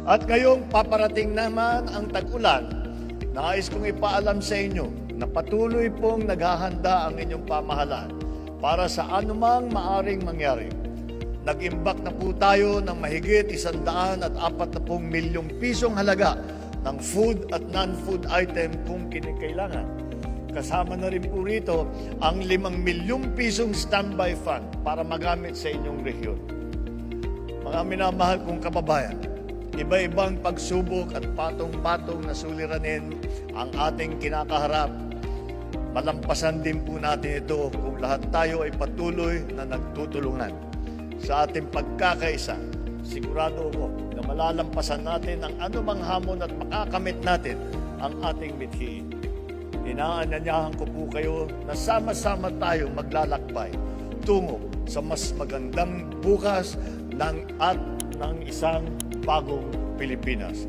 At ngayong paparating naman ang tag-ulan, nais kong ipaalam sa inyo na patuloy pong naghahanda ang inyong pamahalaan para sa anumang maaring mangyari. Nag-imbak na po tayo ng mahigit 140 milyong pisong halaga ng food at non-food item kung kinikailangan. Kasama na rin po rito ang 5 milyong pisong standby fund para magamit sa inyong rehiyon. Mga minamahal kong kababayan, iba-ibang pagsubok at patong-patong na suliranin ang ating kinakaharap. Malampasan din po natin ito kung lahat tayo ay patuloy na nagtutulungan. Sa ating pagkakaisa, sigurado ako na malalampasan natin ang anumang hamon at makakamit natin ang ating mithiin. Inaanyayahan ko po kayo na sama-sama tayo maglalakbay tungo sa mas magandang bukas ng isang bagong Pilipinas.